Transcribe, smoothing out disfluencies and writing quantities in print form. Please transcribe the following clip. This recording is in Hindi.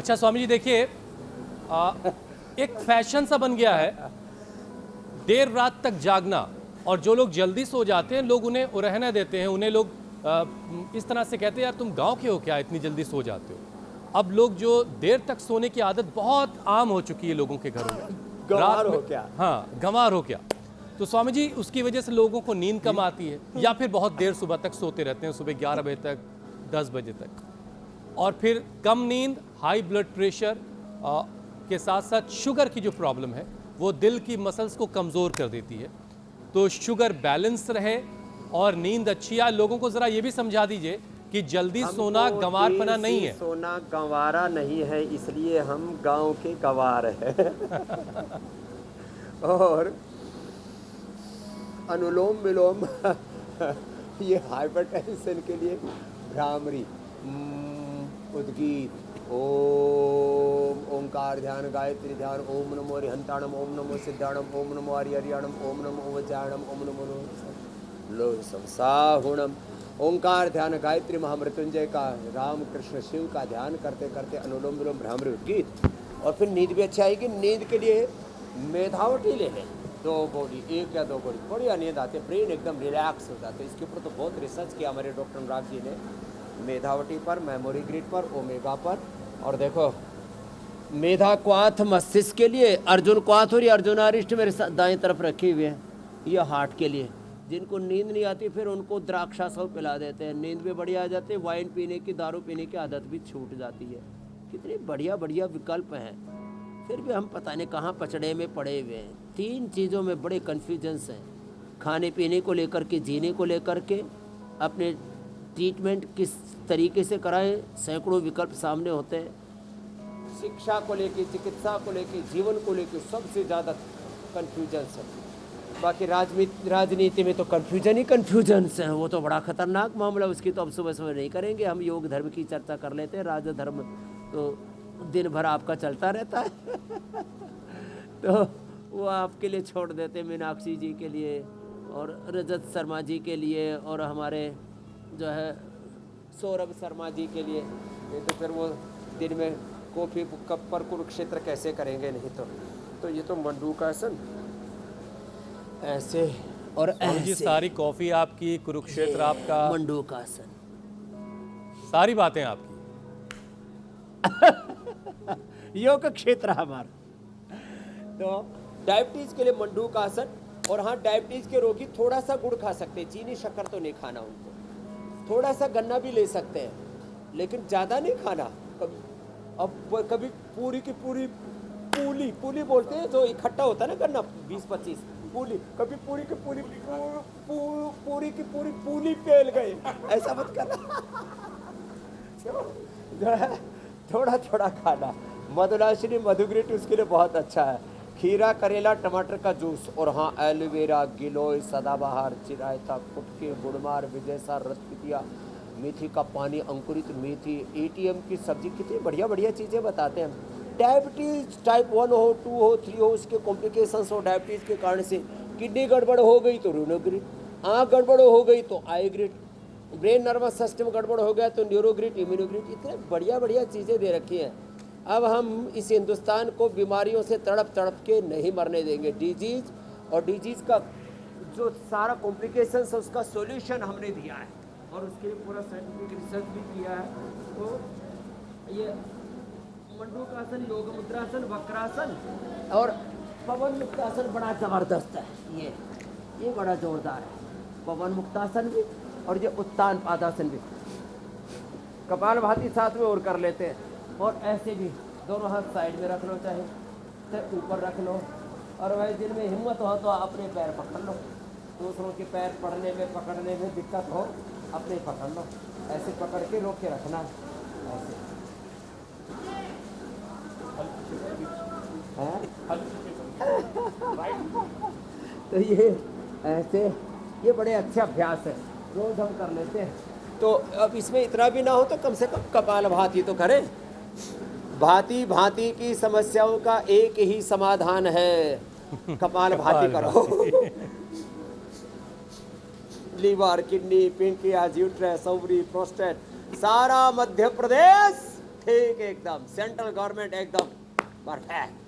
अच्छा स्वामी जी देखिए, एक फैशन सा बन गया है देर रात तक जागना, और जो लोग जल्दी सो जाते हैं लोग उन्हें रहने देते हैं, उन्हें लोग इस तरह से कहते हैं यार तुम गांव के हो क्या, इतनी जल्दी सो जाते हो। अब लोग जो देर तक सोने की आदत बहुत आम हो चुकी है लोगों के घरों में, गंवार हो क्या? हाँ, गंवार हो क्या। तो स्वामी जी उसकी वजह से लोगों को नींद कम आती है, या फिर बहुत देर सुबह तक सोते रहते हैं, सुबह 11 बजे तक, 10 बजे तक, और फिर कम नींद, हाई ब्लड प्रेशर के साथ साथ शुगर की जो प्रॉब्लम है वो दिल की मसल्स को कमज़ोर कर देती है। तो शुगर बैलेंस रहे और नींद अच्छी आए। लोगों को ज़रा ये भी समझा दीजिए कि जल्दी सोना गंवारपना नहीं है। सोना गंवारा नहीं है, इसलिए हम गांव के गंवार हैं। और अनुलोम विलोम ये हाइपरटेंशन के लिए भ्रामरी, उद्गीत, ओम, ओंकार ध्यान, गायत्री ध्यान, ओम नमो हरिहंताणम, ओम नमो सिद्धाणम, ओम नमो हरिहरियाणम, ओम नमो वज्राणम, ओम नमो लो संसाहुणम। ओंकार ध्यान, गायत्री महामृत्युंजय का, राम कृष्ण शिव का ध्यान करते करते अनुलोम विलोम भ्रामरी उद्गीत, और फिर नींद भी अच्छी आएगी। नींद के लिए मेधावटी ले लें, 2 गोली, 1 या 2 गोली, बढ़िया नींद आती है, ब्रेन एकदम रिलैक्स हो जाता है। इसके ऊपर तो बहुत रिसर्च किया हमारे डॉक्टर अनुराग जी ने, मेधावटी पर, मेमोरी ग्रिड पर, ओमेगा पर। और देखो मेधा क्वाथ मस्तिष्क के लिए, अर्जुन क्वाथ और ये अर्जुनारिष्ट मेरे दाएं तरफ रखे हुए हैं, ये हार्ट के लिए। जिनको नींद नहीं आती फिर उनको द्राक्षा सब पिला देते हैं, नींद भी बढ़िया आ जाती है, वाइन पीने की, दारू पीने की आदत भी छूट जाती है। कितनी बढ़िया बढ़िया विकल्प हैं, फिर भी हम पता नहीं कहाँ पचड़े में पड़े हुए हैं। 3 चीज़ों में बड़े कन्फ्यूजन्स हैं, खाने पीने को लेकर के, जीने को लेकर के, अपने ट्रीटमेंट किस तरीके से कराएं, सैकड़ों विकल्प सामने होते हैं। शिक्षा को लेके, चिकित्सा को लेके, जीवन को लेके सबसे ज़्यादा कन्फ्यूजन्स है। बाकी राजनीति में तो कन्फ्यूजन ही कन्फ्यूजन्स हैं, वो तो बड़ा खतरनाक मामला, उसकी तो अब सुबह सुबह नहीं करेंगे। हम योग धर्म की चर्चा कर लेते हैं, राज धर्म तो दिन भर आपका चलता रहता है। तो वो आपके लिए छोड़ देते हैं, मीनाक्षी जी के लिए और रजत शर्मा जी के लिए, और हमारे जो है सौरभ शर्मा जी के लिए। नहीं तो फिर वो दिन में कॉफी कप पर कुरुक्षेत्र कैसे करेंगे, नहीं तो ये तो मंडूकासन ऐसे और ऐसे। जी सारी कॉफी आपकी, कुरुक्षेत्र आपका, मंडूकासन, सारी बातें आपकी। योग क्षेत्र हमारा। तो डायबिटीज के लिए मंडूकासन, और हाँ डायबिटीज के रोगी थोड़ा सा गुड़ खा सकते हैं, चीनी शक्कर तो नहीं खाना उनको, थोड़ा सा गन्ना भी ले सकते हैं, लेकिन ज़्यादा नहीं खाना। अब कभी पूरी की पूरी पूली बोलते हैं जो इकट्ठा होता है ना गन्ना, 20-25 पूली, कभी पूरी की पूरी पूली पेल गए, ऐसा मत करना। थोड़ा थोड़ा खाना। मधुनाशिनी मधुग्रिट उसके लिए बहुत अच्छा है। खीरा, करेला, टमाटर का जूस, और हाँ एलोवेरा, गिलोय, सदाबहार, चिरायता, कुटकी, गुड़मार, विजयसा, रतपितिया, मेथी का पानी, अंकुरित मेथी, एटीएम की सब्जी, कितनी बढ़िया बढ़िया चीज़ें बताते हैं। डायबिटीज़ टाइप 1 हो, 2 हो, 3 हो, उसके कॉम्प्लिकेशंस हो डायबिटीज़ के कारण से, किडनी गड़बड़ हो गई तो रीनोग्रिड, आँख गड़बड़ हो गई तो आईग्रिड, ब्रेन नर्वस सिस्टम गड़बड़ हो गया तो न्यूरोग्रिड, इम्यूनोग्रिड, इतने बढ़िया बढ़िया चीज़ें दे रखी हैं। अब हम इस हिंदुस्तान को बीमारियों से तड़प तड़प के नहीं मरने देंगे। डिजीज़ और डिजीज़ का जो सारा कॉम्प्लिकेशंस है उसका सॉल्यूशन हमने दिया है, और उसके लिए पूरा साइंटिफिक रिसर्च भी किया है। तो ये मंडूकासन, योग मुद्रासन, वक्रासन और पवन मुक्तासन बड़ा ज़बरदस्त है। ये बड़ा जोरदार है, पवन मुक्तासन भी और ये उत्तान पादासन भी। कपालभाति साथ में और कर लेते हैं, और ऐसे भी दोनों हाथ साइड में रख लो, चाहे ऊपर रख लो, और वही जिनमें हिम्मत हो तो अपने पैर पकड़ लो, दूसरों के पैर पढ़ने में पकड़ने में दिक्कत हो अपने पकड़ लो, ऐसे पकड़ के रोक के रखना ऐसे। तो ये ऐसे, ये बड़े अच्छे अभ्यास है, रोज हम कर लेते हैं। तो अब इसमें इतना भी ना हो तो कम से कम कपालभाति तो करें। भांति भांति की समस्याओं का एक ही समाधान है, कपालभाति करो। Liver, kidney, pancreas, uterus, ovary, prostate, सारा मध्य प्रदेश ठीक एकदम सेंट्रल गवर्नमेंट एकदम परफेक्ट